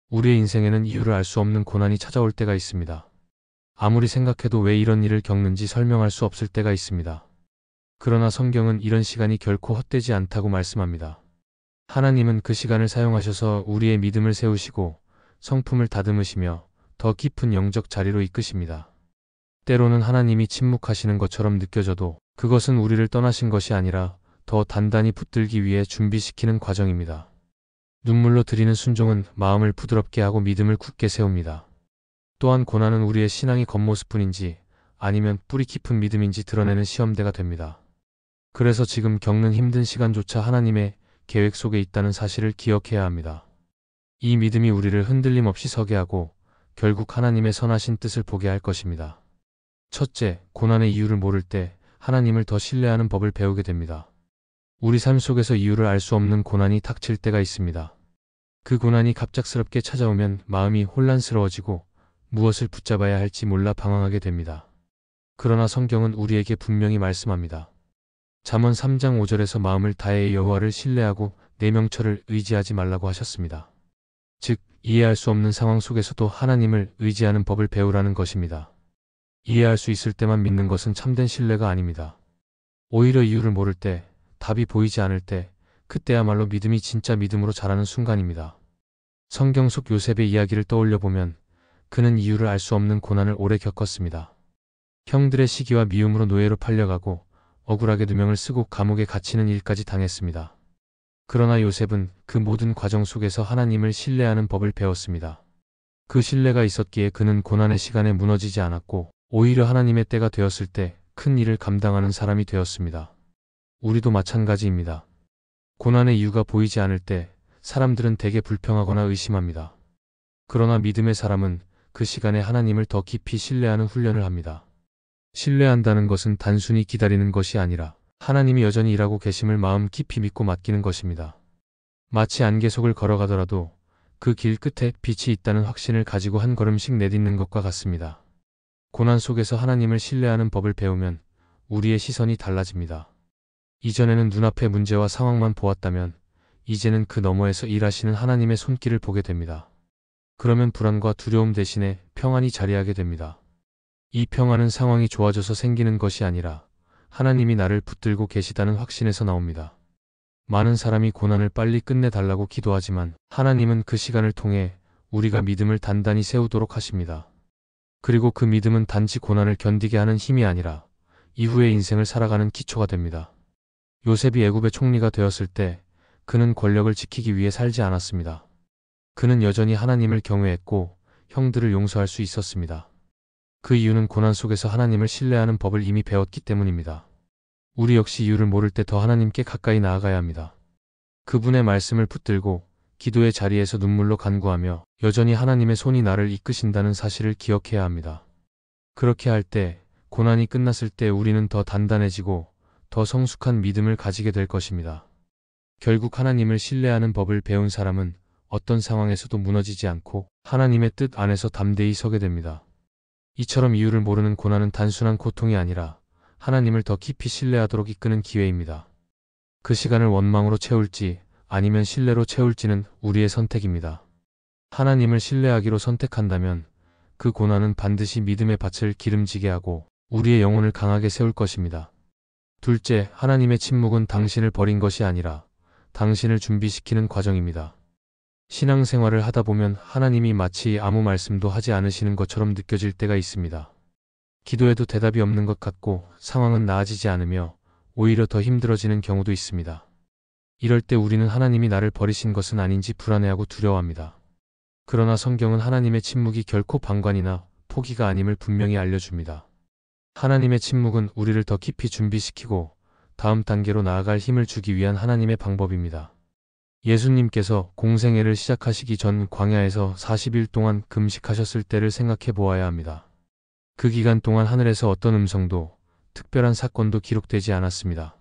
우리의 인생에는 이유를 알 수 없는 고난이 찾아올 때가 있습니다. 아무리 생각해도 왜 이런 일을 겪는지 설명할 수 없을 때가 있습니다. 그러나 성경은 이런 시간이 결코 헛되지 않다고 말씀합니다. 하나님은 그 시간을 사용하셔서 우리의 믿음을 세우시고 성품을 다듬으시며 더 깊은 영적 자리로 이끄십니다. 때로는 하나님이 침묵하시는 것처럼 느껴져도 그것은 우리를 떠나신 것이 아니라 더 단단히 붙들기 위해 준비시키는 과정입니다. 눈물로 드리는 순종은 마음을 부드럽게 하고 믿음을 굳게 세웁니다. 또한 고난은 우리의 신앙의 겉모습뿐인지 아니면 뿌리 깊은 믿음인지 드러내는 시험대가 됩니다. 그래서 지금 겪는 힘든 시간조차 하나님의 계획 속에 있다는 사실을 기억해야 합니다. 이 믿음이 우리를 흔들림 없이 서게 하고 결국 하나님의 선하신 뜻을 보게 할 것입니다. 첫째, 고난의 이유를 모를 때 하나님을 더 신뢰하는 법을 배우게 됩니다. 우리 삶 속에서 이유를 알 수 없는 고난이 닥칠 때가 있습니다. 그 고난이 갑작스럽게 찾아오면 마음이 혼란스러워지고 무엇을 붙잡아야 할지 몰라 방황하게 됩니다. 그러나 성경은 우리에게 분명히 말씀합니다. 잠언 3장 5절에서 마음을 다해 여호와를 신뢰하고 내 명철을 의지하지 말라고 하셨습니다. 즉, 이해할 수 없는 상황 속에서도 하나님을 의지하는 법을 배우라는 것입니다. 이해할 수 있을 때만 믿는 것은 참된 신뢰가 아닙니다. 오히려 이유를 모를 때, 답이 보이지 않을 때, 그때야말로 믿음이 진짜 믿음으로 자라는 순간입니다. 성경 속 요셉의 이야기를 떠올려 보면 그는 이유를 알 수 없는 고난을 오래 겪었습니다. 형들의 시기와 미움으로 노예로 팔려가고 억울하게 누명을 쓰고 감옥에 갇히는 일까지 당했습니다. 그러나 요셉은 그 모든 과정 속에서 하나님을 신뢰하는 법을 배웠습니다. 그 신뢰가 있었기에 그는 고난의 시간에 무너지지 않았고 오히려 하나님의 때가 되었을 때 큰 일을 감당하는 사람이 되었습니다. 우리도 마찬가지입니다. 고난의 이유가 보이지 않을 때 사람들은 대개 불평하거나 의심합니다. 그러나 믿음의 사람은 그 시간에 하나님을 더 깊이 신뢰하는 훈련을 합니다. 신뢰한다는 것은 단순히 기다리는 것이 아니라 하나님이 여전히 일하고 계심을 마음 깊이 믿고 맡기는 것입니다. 마치 안개 속을 걸어가더라도 그 길 끝에 빛이 있다는 확신을 가지고 한 걸음씩 내딛는 것과 같습니다. 고난 속에서 하나님을 신뢰하는 법을 배우면 우리의 시선이 달라집니다. 이전에는 눈앞의 문제와 상황만 보았다면 이제는 그 너머에서 일하시는 하나님의 손길을 보게 됩니다. 그러면 불안과 두려움 대신에 평안이 자리하게 됩니다. 이 평안은 상황이 좋아져서 생기는 것이 아니라 하나님이 나를 붙들고 계시다는 확신에서 나옵니다. 많은 사람이 고난을 빨리 끝내달라고 기도하지만 하나님은 그 시간을 통해 우리가 믿음을 단단히 세우도록 하십니다. 그리고 그 믿음은 단지 고난을 견디게 하는 힘이 아니라 이후의 인생을 살아가는 기초가 됩니다. 요셉이 애굽의 총리가 되었을 때 그는 권력을 지키기 위해 살지 않았습니다. 그는 여전히 하나님을 경외했고 형들을 용서할 수 있었습니다. 그 이유는 고난 속에서 하나님을 신뢰하는 법을 이미 배웠기 때문입니다. 우리 역시 이유를 모를 때 더 하나님께 가까이 나아가야 합니다. 그분의 말씀을 붙들고 기도의 자리에서 눈물로 간구하며 여전히 하나님의 손이 나를 이끄신다는 사실을 기억해야 합니다. 그렇게 할 때 고난이 끝났을 때 우리는 더 단단해지고 더 성숙한 믿음을 가지게 될 것입니다. 결국 하나님을 신뢰하는 법을 배운 사람은 어떤 상황에서도 무너지지 않고 하나님의 뜻 안에서 담대히 서게 됩니다. 이처럼 이유를 모르는 고난은 단순한 고통이 아니라 하나님을 더 깊이 신뢰하도록 이끄는 기회입니다. 그 시간을 원망으로 채울지 아니면 신뢰로 채울지는 우리의 선택입니다. 하나님을 신뢰하기로 선택한다면 그 고난은 반드시 믿음의 밭을 기름지게 하고 우리의 영혼을 강하게 세울 것입니다. 둘째, 하나님의 침묵은 당신을 버린 것이 아니라 당신을 준비시키는 과정입니다. 신앙생활을 하다 보면 하나님이 마치 아무 말씀도 하지 않으시는 것처럼 느껴질 때가 있습니다. 기도해도 대답이 없는 것 같고 상황은 나아지지 않으며 오히려 더 힘들어지는 경우도 있습니다. 이럴 때 우리는 하나님이 나를 버리신 것은 아닌지 불안해하고 두려워합니다. 그러나 성경은 하나님의 침묵이 결코 방관이나 포기가 아님을 분명히 알려줍니다. 하나님의 침묵은 우리를 더 깊이 준비시키고 다음 단계로 나아갈 힘을 주기 위한 하나님의 방법입니다. 예수님께서 공생애를 시작하시기 전 광야에서 40일 동안 금식하셨을 때를 생각해 보아야 합니다. 그 기간 동안 하늘에서 어떤 음성도 특별한 사건도 기록되지 않았습니다.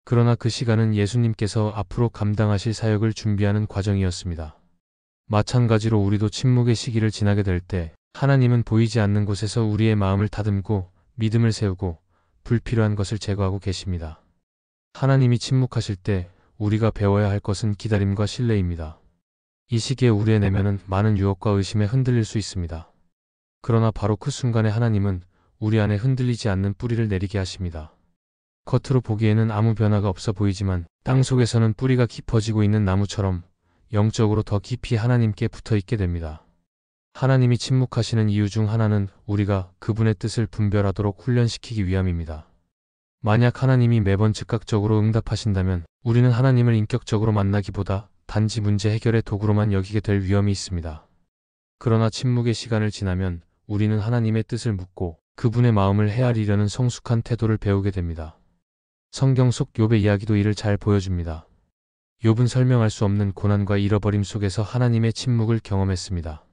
그러나 그 시간은 예수님께서 앞으로 감당하실 사역을 준비하는 과정이었습니다. 마찬가지로 우리도 침묵의 시기를 지나게 될 때 하나님은 보이지 않는 곳에서 우리의 마음을 다듬고 믿음을 세우고 불필요한 것을 제거하고 계십니다. 하나님이 침묵하실 때 우리가 배워야 할 것은 기다림과 신뢰입니다. 이 시기에 우리의 내면은 많은 유혹과 의심에 흔들릴 수 있습니다. 그러나 바로 그 순간에 하나님은 우리 안에 흔들리지 않는 뿌리를 내리게 하십니다. 겉으로 보기에는 아무 변화가 없어 보이지만 땅 속에서는 뿌리가 깊어지고 있는 나무처럼 영적으로 더 깊이 하나님께 붙어 있게 됩니다. 하나님이 침묵하시는 이유 중 하나는 우리가 그분의 뜻을 분별하도록 훈련시키기 위함입니다. 만약 하나님이 매번 즉각적으로 응답하신다면 우리는 하나님을 인격적으로 만나기보다 단지 문제 해결의 도구로만 여기게 될 위험이 있습니다. 그러나 침묵의 시간을 지나면 우리는 하나님의 뜻을 묻고 그분의 마음을 헤아리려는 성숙한 태도를 배우게 됩니다. 성경 속 욥의 이야기도 이를 잘 보여줍니다. 욥은 설명할 수 없는 고난과 잃어버림 속에서 하나님의 침묵을 경험했습니다.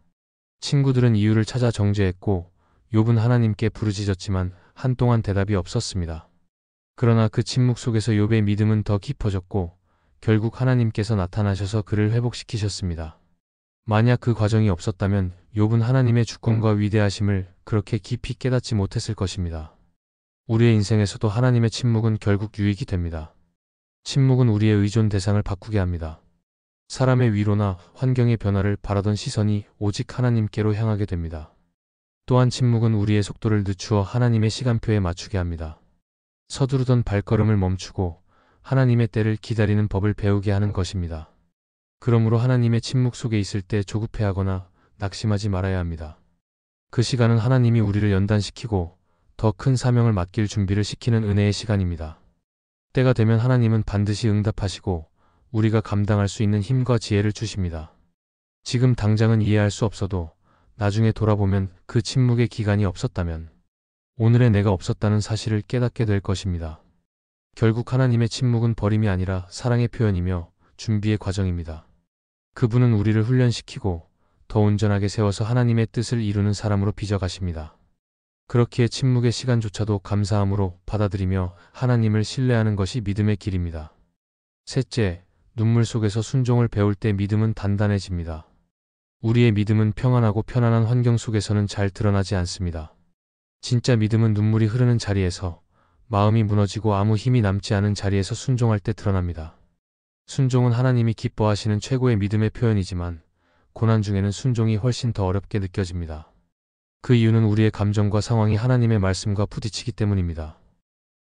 친구들은 이유를 찾아 정죄했고 욥은 하나님께 부르짖었지만 한동안 대답이 없었습니다. 그러나 그 침묵 속에서 욥의 믿음은 더 깊어졌고 결국 하나님께서 나타나셔서 그를 회복시키셨습니다. 만약 그 과정이 없었다면 욥은 하나님의 주권과 위대하심을 그렇게 깊이 깨닫지 못했을 것입니다. 우리의 인생에서도 하나님의 침묵은 결국 유익이 됩니다. 침묵은 우리의 의존 대상을 바꾸게 합니다. 사람의 위로나 환경의 변화를 바라던 시선이 오직 하나님께로 향하게 됩니다. 또한 침묵은 우리의 속도를 늦추어 하나님의 시간표에 맞추게 합니다. 서두르던 발걸음을 멈추고 하나님의 때를 기다리는 법을 배우게 하는 것입니다. 그러므로 하나님의 침묵 속에 있을 때 조급해하거나 낙심하지 말아야 합니다. 그 시간은 하나님이 우리를 연단시키고 더 큰 사명을 맡길 준비를 시키는 은혜의 시간입니다. 때가 되면 하나님은 반드시 응답하시고 우리가 감당할 수 있는 힘과 지혜를 주십니다. 지금 당장은 이해할 수 없어도 나중에 돌아보면 그 침묵의 기간이 없었다면 오늘의 내가 없었다는 사실을 깨닫게 될 것입니다. 결국 하나님의 침묵은 버림이 아니라 사랑의 표현이며 준비의 과정입니다. 그분은 우리를 훈련시키고 더 온전하게 세워서 하나님의 뜻을 이루는 사람으로 빚어가십니다. 그렇기에 침묵의 시간조차도 감사함으로 받아들이며 하나님을 신뢰하는 것이 믿음의 길입니다. 셋째, 눈물 속에서 순종을 배울 때 믿음은 단단해집니다. 우리의 믿음은 평안하고 편안한 환경 속에서는 잘 드러나지 않습니다. 진짜 믿음은 눈물이 흐르는 자리에서, 마음이 무너지고 아무 힘이 남지 않은 자리에서 순종할 때 드러납니다. 순종은 하나님이 기뻐하시는 최고의 믿음의 표현이지만 고난 중에는 순종이 훨씬 더 어렵게 느껴집니다. 그 이유는 우리의 감정과 상황이 하나님의 말씀과 부딪히기 때문입니다.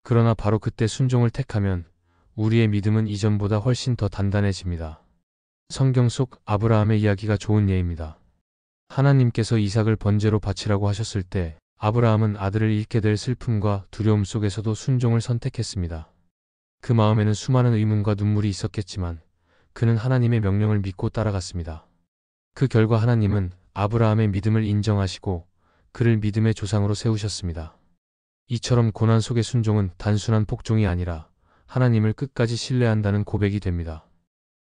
그러나 바로 그때 순종을 택하면 우리의 믿음은 이전보다 훨씬 더 단단해집니다. 성경 속 아브라함의 이야기가 좋은 예입니다. 하나님께서 이삭을 번제로 바치라고 하셨을 때 아브라함은 아들을 잃게 될 슬픔과 두려움 속에서도 순종을 선택했습니다. 그 마음에는 수많은 의문과 눈물이 있었겠지만 그는 하나님의 명령을 믿고 따라갔습니다. 그 결과 하나님은 아브라함의 믿음을 인정하시고 그를 믿음의 조상으로 세우셨습니다. 이처럼 고난 속의 순종은 단순한 복종이 아니라 하나님을 끝까지 신뢰한다는 고백이 됩니다.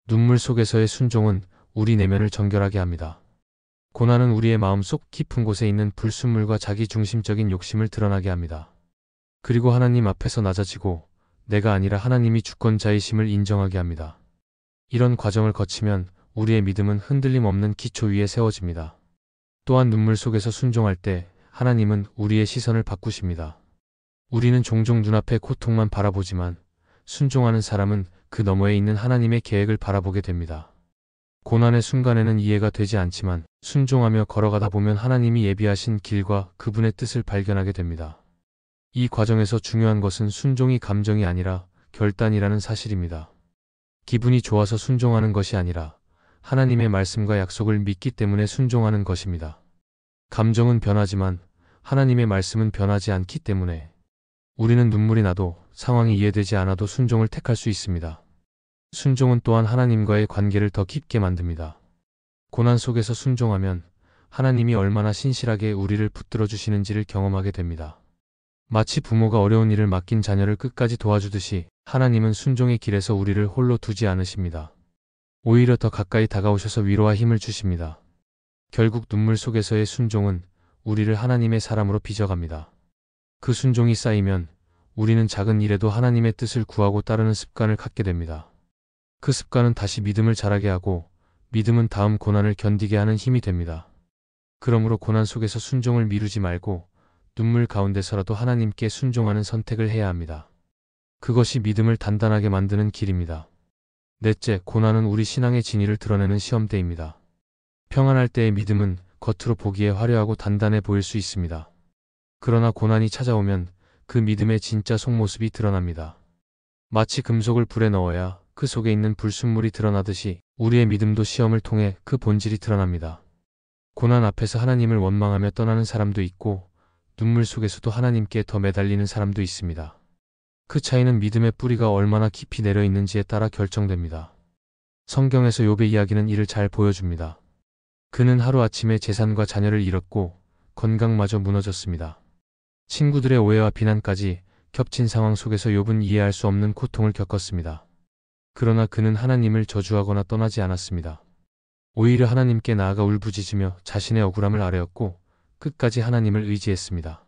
눈물 속에서의 순종은 우리 내면을 정결하게 합니다. 고난은 우리의 마음속 깊은 곳에 있는 불순물과 자기중심적인 욕심을 드러나게 합니다. 그리고 하나님 앞에서 낮아지고 내가 아니라 하나님이 주권자이심을 인정하게 합니다. 이런 과정을 거치면 우리의 믿음은 흔들림 없는 기초 위에 세워집니다. 또한 눈물 속에서 순종할 때 하나님은 우리의 시선을 바꾸십니다. 우리는 종종 눈앞의 고통만 바라보지만 순종하는 사람은 그 너머에 있는 하나님의 계획을 바라보게 됩니다. 고난의 순간에는 이해가 되지 않지만 순종하며 걸어가다 보면 하나님이 예비하신 길과 그분의 뜻을 발견하게 됩니다. 이 과정에서 중요한 것은 순종이 감정이 아니라 결단이라는 사실입니다. 기분이 좋아서 순종하는 것이 아니라 하나님의 말씀과 약속을 믿기 때문에 순종하는 것입니다. 감정은 변하지만 하나님의 말씀은 변하지 않기 때문에 우리는 눈물이 나도 상황이 이해되지 않아도 순종을 택할 수 있습니다. 순종은 또한 하나님과의 관계를 더 깊게 만듭니다. 고난 속에서 순종하면 하나님이 얼마나 신실하게 우리를 붙들어 주시는지를 경험하게 됩니다. 마치 부모가 어려운 일을 맡긴 자녀를 끝까지 도와주듯이 하나님은 순종의 길에서 우리를 홀로 두지 않으십니다. 오히려 더 가까이 다가오셔서 위로와 힘을 주십니다. 결국 눈물 속에서의 순종은 우리를 하나님의 사람으로 빚어갑니다. 그 순종이 쌓이면 우리는 작은 일에도 하나님의 뜻을 구하고 따르는 습관을 갖게 됩니다. 그 습관은 다시 믿음을 자라게 하고 믿음은 다음 고난을 견디게 하는 힘이 됩니다. 그러므로 고난 속에서 순종을 미루지 말고 눈물 가운데서라도 하나님께 순종하는 선택을 해야 합니다. 그것이 믿음을 단단하게 만드는 길입니다. 넷째, 고난은 우리 신앙의 진위를 드러내는 시험대입니다. 평안할 때의 믿음은 겉으로 보기에 화려하고 단단해 보일 수 있습니다. 그러나 고난이 찾아오면 그 믿음의 진짜 속모습이 드러납니다. 마치 금속을 불에 넣어야 그 속에 있는 불순물이 드러나듯이 우리의 믿음도 시험을 통해 그 본질이 드러납니다. 고난 앞에서 하나님을 원망하며 떠나는 사람도 있고 눈물 속에서도 하나님께 더 매달리는 사람도 있습니다. 그 차이는 믿음의 뿌리가 얼마나 깊이 내려 있는지에 따라 결정됩니다. 성경에서 욥의 이야기는 이를 잘 보여줍니다. 그는 하루아침에 재산과 자녀를 잃었고 건강마저 무너졌습니다. 친구들의 오해와 비난까지 겹친 상황 속에서 욥은 이해할 수 없는 고통을 겪었습니다. 그러나 그는 하나님을 저주하거나 떠나지 않았습니다. 오히려 하나님께 나아가 울부짖으며 자신의 억울함을 아뢰었고 끝까지 하나님을 의지했습니다.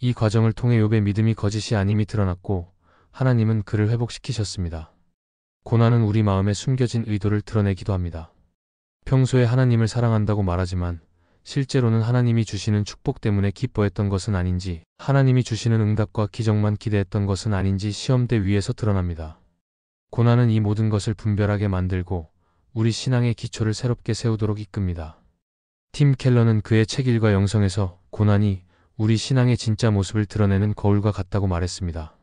이 과정을 통해 욥의 믿음이 거짓이 아님이 드러났고 하나님은 그를 회복시키셨습니다. 고난은 우리 마음에 숨겨진 의도를 드러내기도 합니다. 평소에 하나님을 사랑한다고 말하지만 실제로는 하나님이 주시는 축복 때문에 기뻐했던 것은 아닌지, 하나님이 주시는 응답과 기적만 기대했던 것은 아닌지 시험대 위에서 드러납니다. 고난은 이 모든 것을 분별하게 만들고 우리 신앙의 기초를 새롭게 세우도록 이끕니다. 팀 켈러는 그의 책 일과 영성에서 고난이 우리 신앙의 진짜 모습을 드러내는 거울과 같다고 말했습니다.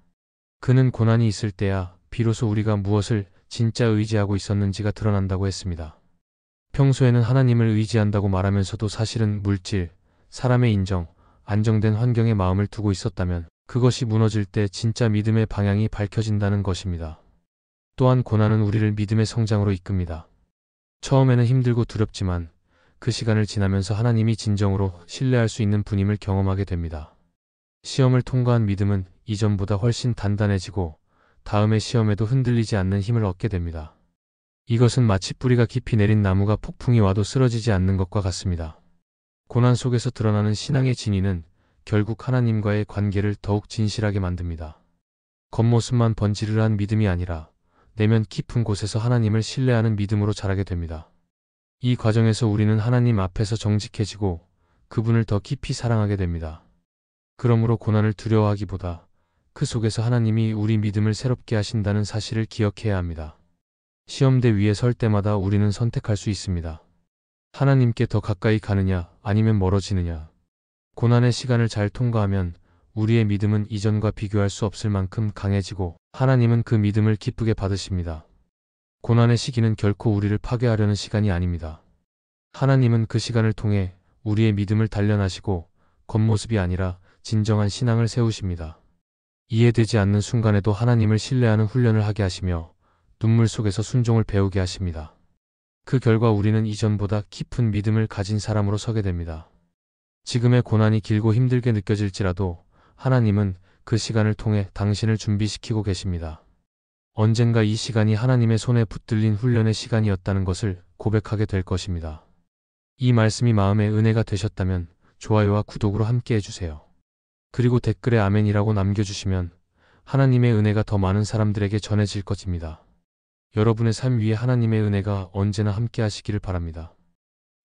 그는 고난이 있을 때야 비로소 우리가 무엇을 진짜 의지하고 있었는지가 드러난다고 했습니다. 평소에는 하나님을 의지한다고 말하면서도 사실은 물질, 사람의 인정, 안정된 환경에 마음을 두고 있었다면 그것이 무너질 때 진짜 믿음의 방향이 밝혀진다는 것입니다. 또한 고난은 우리를 믿음의 성장으로 이끕니다. 처음에는 힘들고 두렵지만 그 시간을 지나면서 하나님이 진정으로 신뢰할 수 있는 분임을 경험하게 됩니다. 시험을 통과한 믿음은 이전보다 훨씬 단단해지고 다음의 시험에도 흔들리지 않는 힘을 얻게 됩니다. 이것은 마치 뿌리가 깊이 내린 나무가 폭풍이 와도 쓰러지지 않는 것과 같습니다. 고난 속에서 드러나는 신앙의 진위는 결국 하나님과의 관계를 더욱 진실하게 만듭니다. 겉모습만 번지르르한 믿음이 아니라 내면 깊은 곳에서 하나님을 신뢰하는 믿음으로 자라게 됩니다. 이 과정에서 우리는 하나님 앞에서 정직해지고 그분을 더 깊이 사랑하게 됩니다. 그러므로 고난을 두려워하기보다 그 속에서 하나님이 우리 믿음을 새롭게 하신다는 사실을 기억해야 합니다. 시험대 위에 설 때마다 우리는 선택할 수 있습니다. 하나님께 더 가까이 가느냐 아니면 멀어지느냐. 고난의 시간을 잘 통과하면 우리의 믿음은 이전과 비교할 수 없을 만큼 강해지고 하나님은 그 믿음을 기쁘게 받으십니다. 고난의 시기는 결코 우리를 파괴하려는 시간이 아닙니다. 하나님은 그 시간을 통해 우리의 믿음을 단련하시고 겉모습이 아니라 진정한 신앙을 세우십니다. 이해되지 않는 순간에도 하나님을 신뢰하는 훈련을 하게 하시며 눈물 속에서 순종을 배우게 하십니다. 그 결과 우리는 이전보다 깊은 믿음을 가진 사람으로 서게 됩니다. 지금의 고난이 길고 힘들게 느껴질지라도 하나님은 그 시간을 통해 당신을 준비시키고 계십니다. 언젠가 이 시간이 하나님의 손에 붙들린 훈련의 시간이었다는 것을 고백하게 될 것입니다. 이 말씀이 마음의 은혜가 되셨다면 좋아요와 구독으로 함께 해주세요. 그리고 댓글에 아멘이라고 남겨주시면 하나님의 은혜가 더 많은 사람들에게 전해질 것입니다. 여러분의 삶 위에 하나님의 은혜가 언제나 함께 하시기를 바랍니다.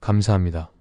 감사합니다.